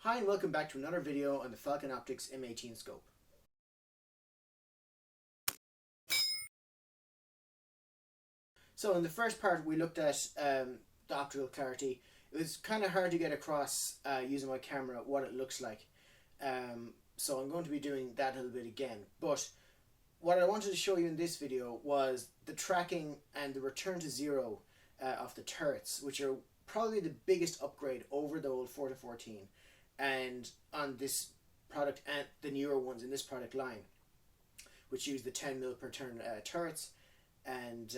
Hi and welcome back to another video on the Falcon Optics M18 scope. So in the first part we looked at the optical clarity. It was kind of hard to get across using my camera what it looks like. So I'm going to be doing that a little bit again. But what I wanted to show you in this video was the tracking and the return to zero of the turrets, which are probably the biggest upgrade over the old 4-14 and on this product and the newer ones in this product line, which use the 10mm per turn turrets and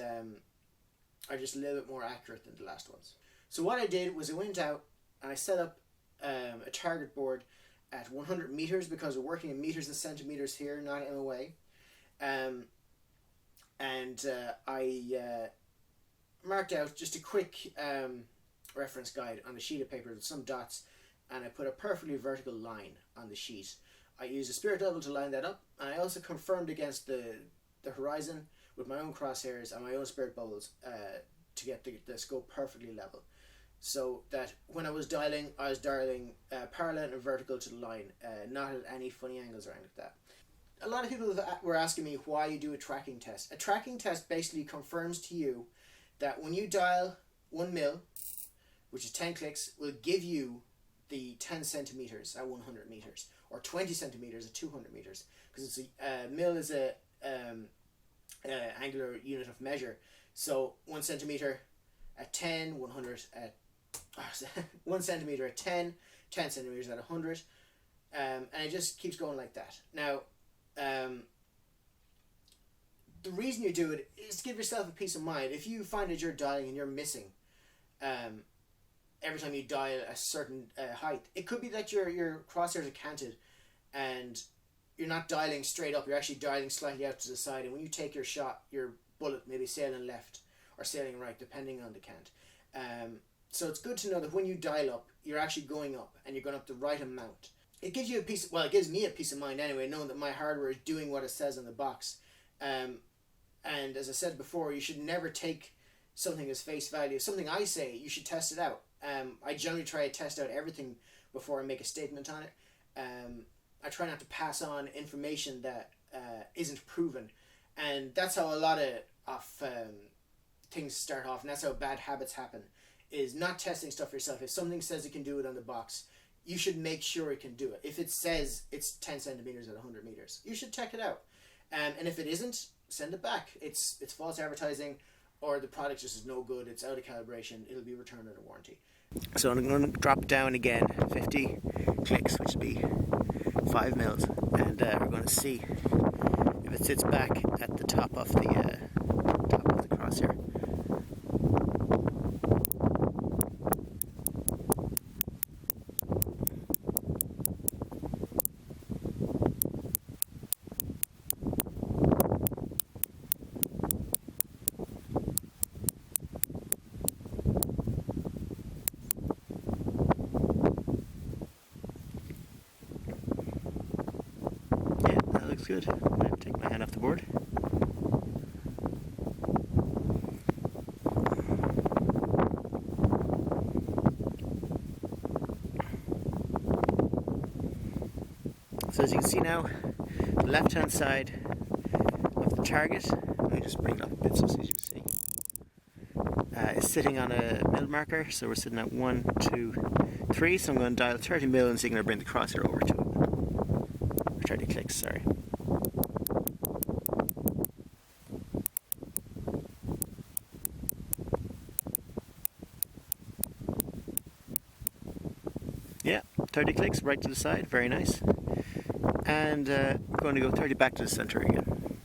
are just a little bit more accurate than the last ones. So what I did was I went out and I set up a target board at 100 meters because we're working in meters and centimeters here, not MOA. I marked out just a quick reference guide on a sheet of paper with some dots, and I put a perfectly vertical line on the sheet. I used a spirit level to line that up, and I also confirmed against the horizon with my own crosshairs and my own spirit bubbles to get the scope perfectly level, so that when I was dialing parallel and vertical to the line, not at any funny angles or anything like that. A lot of people were asking me why you do a tracking test. A tracking test basically confirms to you that when you dial 1 mil, which is 10 clicks, will give you the 10 centimeters at 100 meters or 20 centimeters at 200 meters, because it's a mil is a angular unit of measure. So 1 centimeter at 10, 100 at 1 centimeter at 10, 10 centimeters at 100, and it just keeps going like that. Now, the reason you do it is to give yourself a peace of mind. If you find that you're dialing and you're missing every time you dial a certain height, it could be that your crosshairs are canted and you're not dialing straight up, you're actually dialing slightly out to the side, and when you take your shot, your bullet may be sailing left or sailing right depending on the cant. So it's good to know that when you dial up, you're actually going up and you're going up the right amount. It gives you it gives me a peace of mind anyway, knowing that my hardware is doing what it says on the box. And as I said before, you should never take something as face value. Something I say, you should test it out. I generally try to test out everything before I make a statement on it. I try not to pass on information that isn't proven, and that's how a lot of things start off, and that's how bad habits happen, is not testing stuff yourself. If something says it can do it on the box, you should make sure it can do it. If it says it's 10 centimeters at 100 meters, you should check it out. And if it isn't, send it back. It's false advertising, or the product just is no good, it's out of calibration, it'll be returned under warranty. So I'm going to drop down again 50 clicks, which would be 5 mils, and we're going to see if it sits back at the top of the crosshair. Looks good. I'm going to take my hand off the board. So as you can see now, the left hand side of the target, let me just bring it up a bit so you can see, is sitting on a mil marker. So we're sitting at 1, 2, 3. So I'm going to dial 30 mil and so I'm going to bring the crosshair over to it. Or 30 clicks, sorry. Yeah, 30 clicks right to the side, very nice. And I'm going to go 30 back to the center again.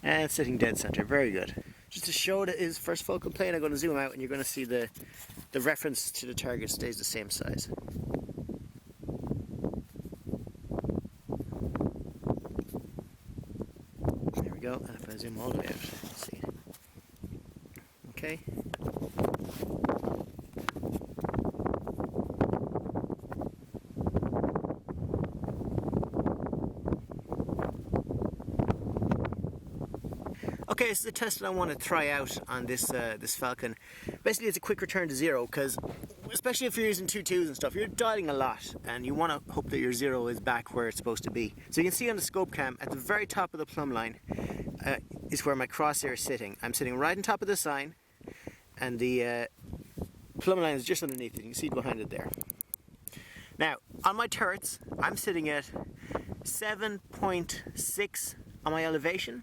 And sitting dead center, very good. Just to show that his first focal plane, I'm going to zoom out and you're going to see the reference to the target stays the same size. There we go, and if I zoom all the way out, let's see. Okay. Okay, this is a test that I want to try out on this this Falcon. Basically, it's a quick return to zero because, especially if you're using 2.2s and stuff, you're dialing a lot and you want to hope that your zero is back where it's supposed to be. So you can see on the scope cam at the very top of the plumb line is where my crosshair is sitting. I'm sitting right on top of the sign, and the plumb line is just underneath it. You can see it behind it there. Now, on my turrets, I'm sitting at 7.6 on my elevation,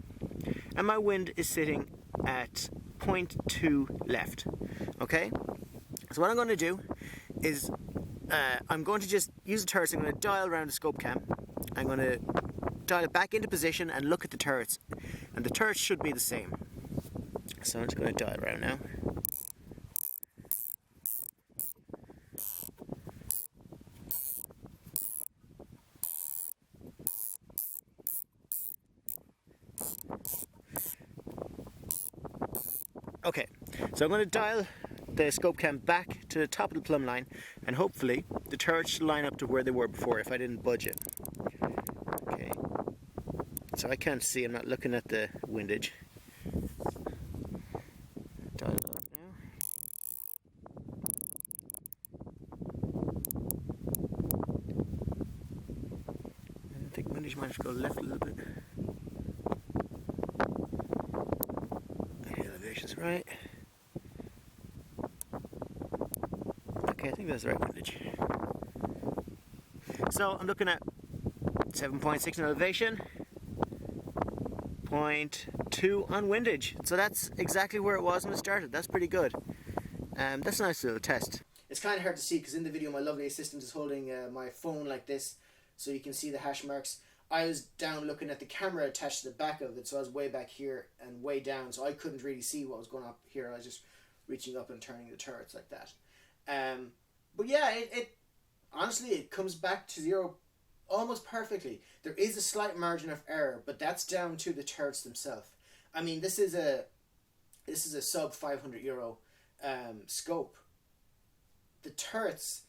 and my wind is sitting at 0.2 left. Okay? So what I'm going to do is I'm going to just use the turrets. I'm going to dial around the scope cam. I'm going to dial it back into position and look at the turrets. And the turrets should be the same. So I'm just going to dial around now. Okay, so I'm going to dial the scope cam back to the top of the plumb line, and hopefully the turrets should line up to where they were before if I didn't budge it. Okay, so I can't see, I'm not looking at the windage. Dial it up now. I think windage might have to go left a little bit. The elevation's right. Okay, I think that's the right windage. So I'm looking at 7.6 in elevation, 0.2 on windage. So that's exactly where it was when it started. That's pretty good. That's a nice little test. It's kind of hard to see because in the video my lovely assistant is holding my phone like this, so you can see the hash marks. I was down looking at the camera attached to the back of it, so I was way back here and way down, so I couldn't really see what was going on up here. I was just reaching up and turning the turrets like that. But yeah, it honestly, it comes back to zero almost perfectly. There is a slight margin of error, but that's down to the turrets themselves. I mean, this is a sub €500 scope. The turrets,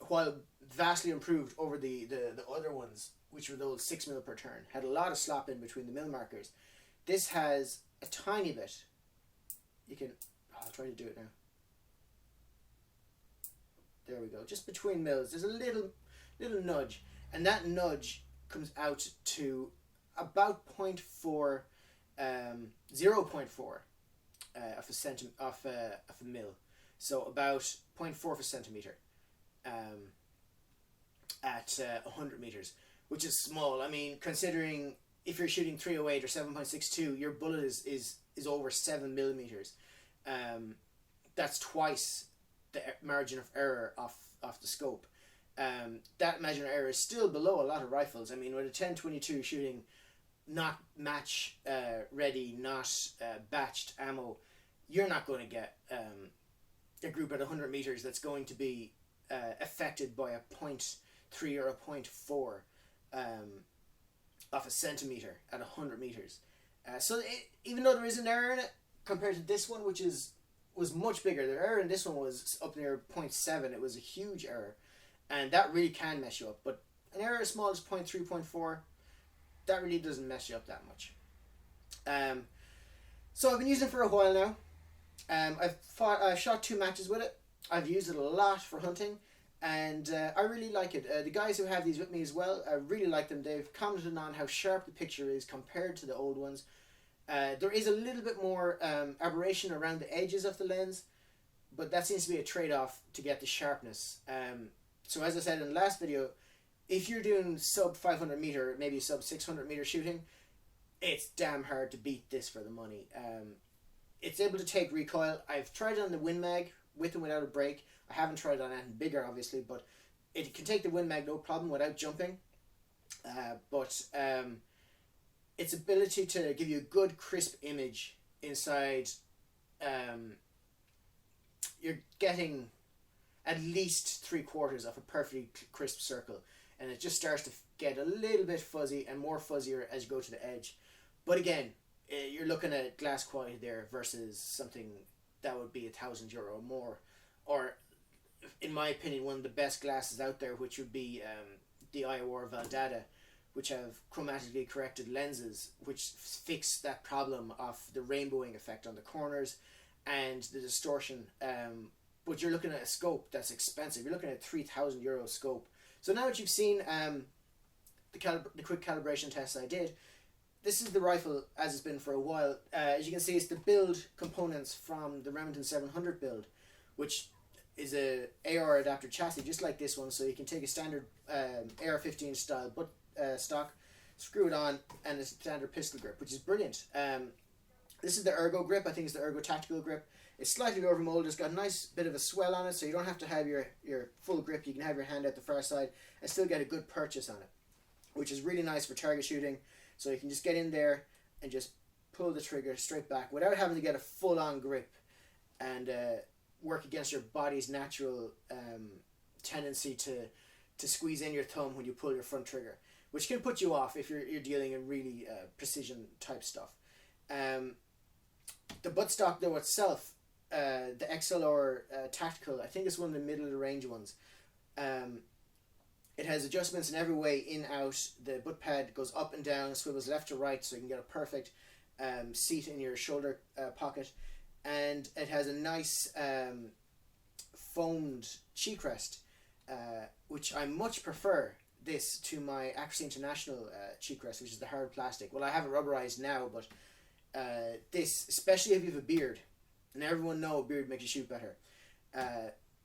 while vastly improved over the other ones, which were those 6mm per turn, had a lot of slop in between the mil markers. This has a tiny bit. You can, I'll try to do it now. There we go. Just between mils, there's a little nudge, and that nudge comes out to about 0.4, 0.4 of a mil. So about 0.4 of a centimeter at 100 meters, which is small. I mean, considering if you're shooting 308 or 7.62, your bullet is over 7 millimeters. That's twice the margin of error off the scope. That margin of error is still below a lot of rifles. I mean, with a 10-22 shooting not match ready, not batched ammo, you're not going to get a group at 100 meters that's going to be affected by a 0.3 or a 0.4 of a centimeter at 100 meters. So even though there is an error in it compared to this one, which was much bigger, the error in this one was up near 0.7. It was a huge error, and that really can mess you up. But an error as small as 0.3, 0.4, that really doesn't mess you up that much. So I've been using it for a while now. I've shot 2 matches with it. I've used it a lot for hunting, and I really like it. The guys who have these with me as well, I really like them. They've commented on how sharp the picture is compared to the old ones. There is a little bit more aberration around the edges of the lens, but that seems to be a trade-off to get the sharpness. So as I said in the last video, if you're doing sub 500 meter, maybe sub 600 meter shooting, it's damn hard to beat this for the money. It's able to take recoil. I've tried it on the Win Mag with and without a brake. I haven't tried it on anything bigger, obviously, but it can take the Win Mag no problem without jumping. Its ability to give you a good crisp image inside, you're getting at least 3/4 of a perfectly crisp circle, and it just starts to get a little bit fuzzy and more fuzzier as you go to the edge. But again, you're looking at glass quality there versus something that would be €1,000 or more, or in my opinion one of the best glasses out there, which would be the IOR Valdada, which have chromatically corrected lenses, which fix that problem of the rainbowing effect on the corners and the distortion. But you're looking at a scope that's expensive. You're looking at a €3,000 scope. So now that you've seen the quick calibration tests I did, this is the rifle as it's been for a while. As you can see, it's the build components from the Remington 700 build, which is a AR adapter chassis just like this one. So you can take a standard AR-15 style stock, screw it on, and a standard pistol grip, which is brilliant. This is the Ergo grip. I think it's the Ergo tactical grip. It's slightly over molded. It's got a nice bit of a swell on it, so you don't have to have your full grip. You can have your hand out the far side and still get a good purchase on it, which is really nice for target shooting. So you can just get in there and just pull the trigger straight back without having to get a full-on grip and work against your body's natural tendency to squeeze in your thumb when you pull your front trigger, which can put you off if you're dealing in really precision type stuff. The buttstock though itself, the XLR Tactical, I think it's one of the middle of the range ones. It has adjustments in every way, in, out. The butt pad goes up and down, swivels left to right, so you can get a perfect seat in your shoulder pocket. And it has a nice foamed cheek rest, which I much prefer this to my Accuracy International cheek rest, which is the hard plastic. Well, I have it rubberized now, but this, especially if you have a beard, and everyone knows a beard makes you shoot better,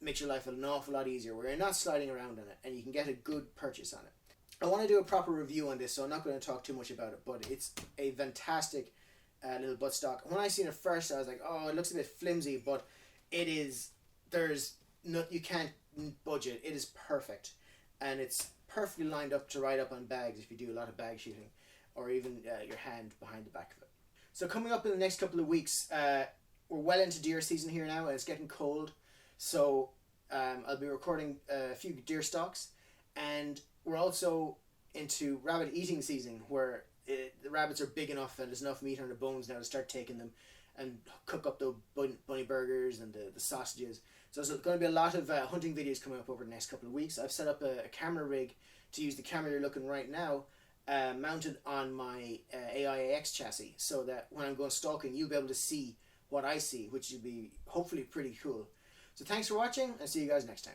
makes your life an awful lot easier, where you're not sliding around on it, and you can get a good purchase on it. I want to do a proper review on this, so I'm not going to talk too much about it, but it's a fantastic little buttstock. When I seen it first, I was like, oh, it looks a bit flimsy, but it is, you can't budge it. It is perfect, and it's perfectly lined up to ride up on bags if you do a lot of bag shooting, or even your hand behind the back of it. So coming up in the next couple of weeks, we're well into deer season here now, and it's getting cold. So I'll be recording a few deer stalks, and we're also into rabbit eating season, where the rabbits are big enough and there's enough meat on their bones now to start taking them and cook up the bunny burgers and the sausages. So there's going to be a lot of hunting videos coming up over the next couple of weeks. I've set up a camera rig to use the camera you're looking right now, mounted on my AIAX chassis, so that when I'm going stalking, you'll be able to see what I see, which will be hopefully pretty cool. So thanks for watching, and see you guys next time.